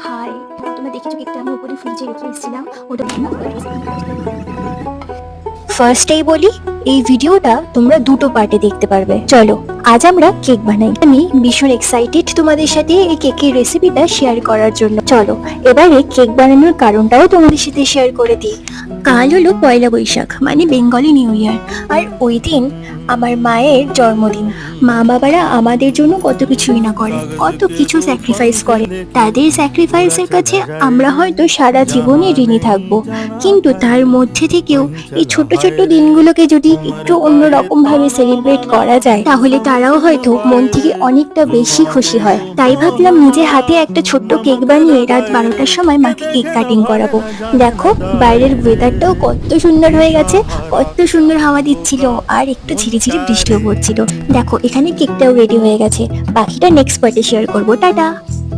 High, তোমরা দেখেছো কেকটা আমি উপরে ফ্রিজে রেখে এসেছিলাম ওটা। ফার্স্টেই বলি, এই ভিডিওটা তোমরা দুটো পার্টে দেখতে পারবে। চলো আজ আমরা কেক বানাই। আমি ভীষণ এক্সাইটেড তোমাদের সাথে এই কেকের রেসিপিটা শেয়ার করার জন্য। চলো এবারে কেক বানানোর কারণটাও তোমাদের সাথে শেয়ার করে দিই। কাল হলো পয়লা বৈশাখ, মানে বেঙ্গলি নিউ ইয়ার, আর ওই দিন আমার মায়ের জন্মদিন। মা বাবারা আমাদের জন্য কত কিছুই না করে, কত কিছু স্যাক্রিফাইস করে। তাদের স্যাক্রিফাইসের কাছে আমরা হয়তো সারা জীবনই ঋণী থাকবো, কিন্তু তার মধ্যে থেকেও এই ছোট ছোট দিনগুলোকে যদি একটু অন্যরকম ভাবে সেলিব্রেট করা যায়, তাহলে তারাও হয়তো মন থেকে অনেকটা বেশি খুশি হয়। তাই ভাবলাম নিজে হাতে একটা ছোট্ট কেক বানিয়ে রাত 12টার সময় মাকে কেক কাটিং করাবো। দেখো বাইরের ওয়েদারটাও কত সুন্দর হয়ে গেছে, কত সুন্দর হাওয়া দিচ্ছিল, আর একটু ঝিরিঝিরি বৃষ্টিও পড়ছিল। দেখো এখানে কেকটাও রেডি হয়ে গেছে, বাকিটা নেক্সট পার্টে শেয়ার করবো। টাটা।